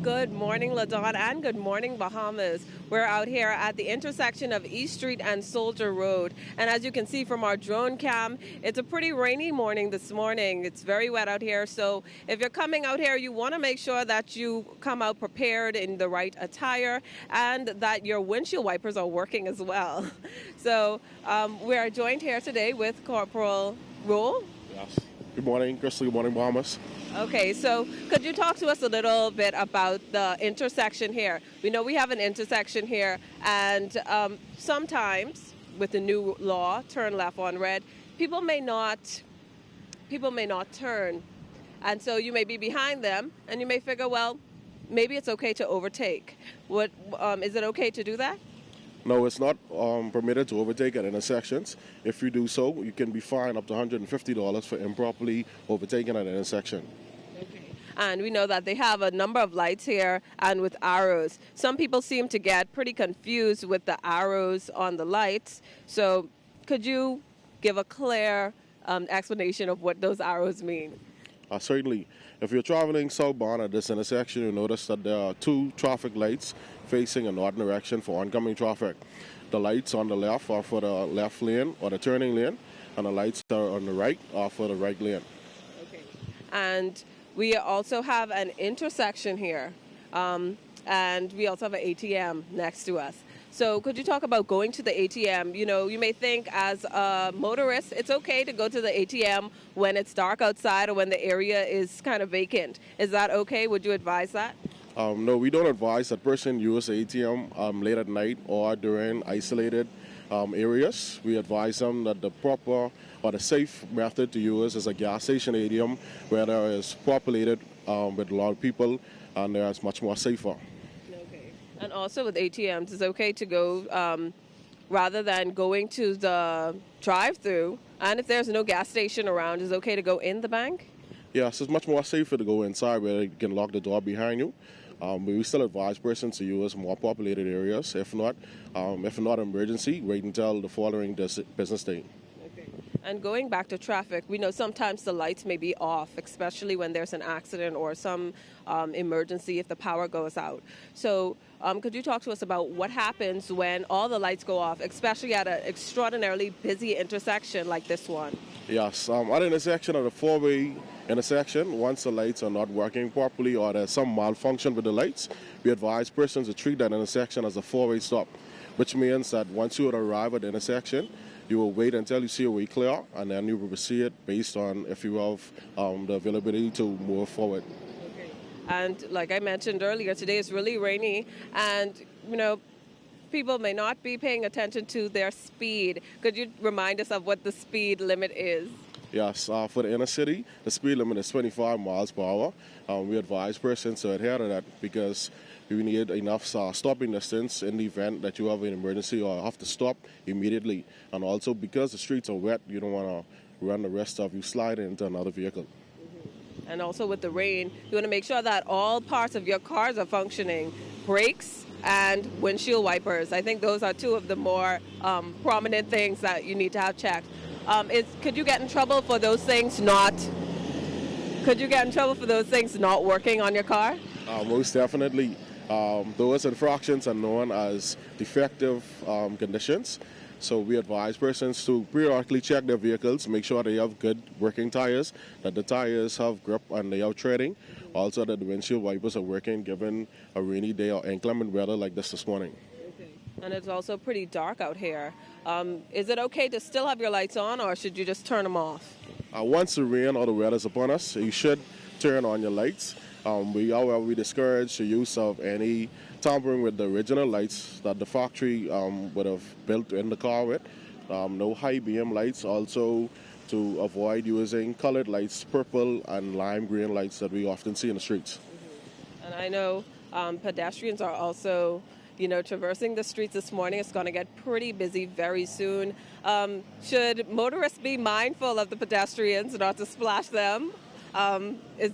Good morning, Ladon, and good morning, Bahamas. We're out here at the intersection of East Street and Soldier Road. And as you can see from our drone cam, it's a pretty rainy morning this morning. It's very wet out here. So if you're coming out here, you want to make sure that you come out prepared in the right attire and that your windshield wipers are working as well. So we are joined here today with Corporal Rule. Yes. Good morning, Crystal. Good morning, Bahamas. Okay, so could you talk to us a little bit about the intersection here? We know we have an intersection here, and sometimes with the new law, turn left on red, people may not turn, and so you may be behind them, and you may figure, well, maybe it's okay to overtake. What is it okay to do that? No, it's not permitted to overtake at intersections. If you do so, you can be fined up to $150 for improperly overtaking at an intersection. Okay. And we know that they have a number of lights here and with arrows. Some people seem to get pretty confused with the arrows on the lights. So could you give a clear explanation of what those arrows mean? Certainly. If you're traveling southbound at this intersection, you'll notice that there are two traffic lights facing a northern direction for oncoming traffic. The lights on the left are for the left lane or the turning lane, and the lights are on the right are for the right lane. Okay. And we also have an intersection here, and we also have an ATM next to us. So could you talk about going to the ATM? You know, you may think as a motorist, it's okay to go to the ATM when it's dark outside or when the area is kind of vacant. Is that okay? Would you advise that? No, we don't advise that person use the ATM late at night or during isolated areas. We advise them that the proper or the safe method to use is a gas station ATM where there is populated with a lot of people and there is much more safer. Okay. And also with ATMs, it's okay to go rather than going to the drive-through. And if there's no gas station around, it's okay to go in the bank? Yes, it's much more safer to go inside where you can lock the door behind you. But we still advise persons to use more populated areas. If not emergency, wait until the following business day. Okay. And going back to traffic, we know sometimes the lights may be off, especially when there's an accident or some emergency if the power goes out. So could you talk to us about what happens when all the lights go off, especially at an extraordinarily busy intersection like this one? Yes, at an intersection of a four-way intersection, once the lights are not working properly or there's some malfunction with the lights, we advise persons to treat that intersection as a four-way stop, which means that once you would arrive at the intersection, you will wait until you see a way clear, and then you will proceed based on if you have the availability to move forward. Okay. And like I mentioned earlier, today is really rainy, and people may not be paying attention to their speed. Could you remind us of what the speed limit is? Yes, for the inner city, the speed limit is 25 miles per hour. We advise persons to adhere to that because we need enough stopping distance in the event that you have an emergency or have to stop immediately. And also because the streets are wet, you don't want to run the risk of you sliding into another vehicle. Mm-hmm. And also with the rain, you want to make sure that all parts of your cars are functioning. Brakes and windshield wipers. I think those are two of the more prominent things that you need to have checked. Could you get in trouble for those things not? Could you get in trouble for those things not working on your car? Most definitely. Those infractions are known as defective conditions. So we advise persons to periodically check their vehicles, make sure they have good working tires, that the tires have grip and they are treading. Also that the windshield wipers are working given a rainy day or inclement weather like this morning. Okay. And it's also pretty dark out here. Is it okay to still have your lights on or should you just turn them off? Once the rain or the weather is upon us, you should turn on your lights. We discourage the use of any tampering with the original lights that the factory would have built in the car with. No high beam lights. Also to avoid using colored lights, purple and lime green lights that we often see in the streets. Mm-hmm. And I know pedestrians are also traversing the streets this morning. It's going to get pretty busy very soon. Should motorists be mindful of the pedestrians, not to splash them? Is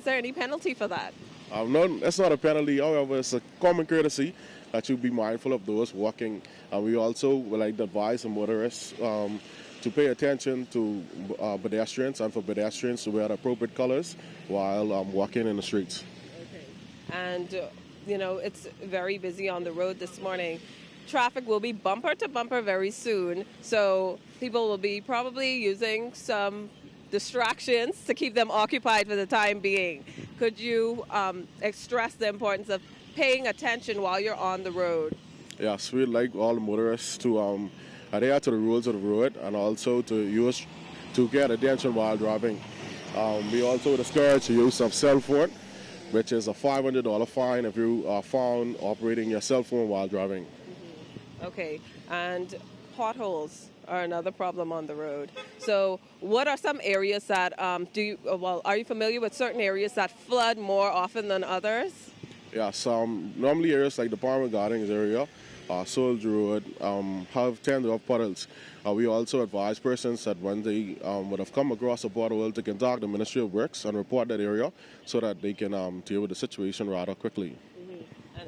there any penalty for that? No, that's not a penalty. However, it's a common courtesy that you be mindful of those walking. We also would like to advise the motorists to pay attention to pedestrians and for pedestrians to wear the appropriate colors while walking in the streets. Okay. And, it's very busy on the road this morning. Traffic will be bumper to bumper very soon, so people will be probably using some distractions to keep them occupied for the time being. Could you stress the importance of paying attention while you're on the road? Yes, we'd like all motorists to adhere to the rules of the road and also to get attention while driving. We also discourage the use of cell phone, which is a $500 fine if you are found operating your cell phone while driving. Okay, and potholes are another problem on the road. So, what are some areas that are you familiar with certain areas that flood more often than others? Yes, normally areas like the Palmer Gardens area, Soldier Road, tend to have puddles. We also advise persons that when they would have come across a pothole to contact the Ministry of Works and report that area so that they can deal with the situation rather quickly.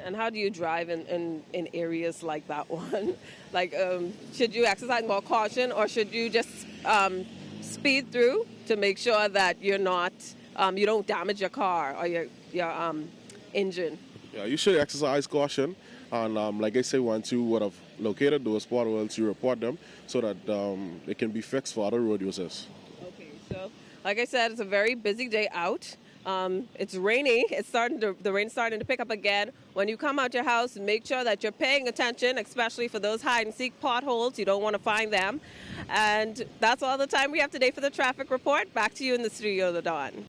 And how do you drive in areas like that one? Like, should you exercise more caution, or should you just speed through to make sure that you don't damage your car or your engine? Yeah, you should exercise caution. And like I say, once you would have located those potholes, you report them so that they can be fixed for other road users. Okay, so like I said, it's a very busy day out. It's raining. The rain's starting to pick up again. When you come out your house, make sure that you're paying attention, especially for those hide and seek potholes. You don't want to find them. And that's all the time we have today for the traffic report. Back to you in the studio, LaDawn.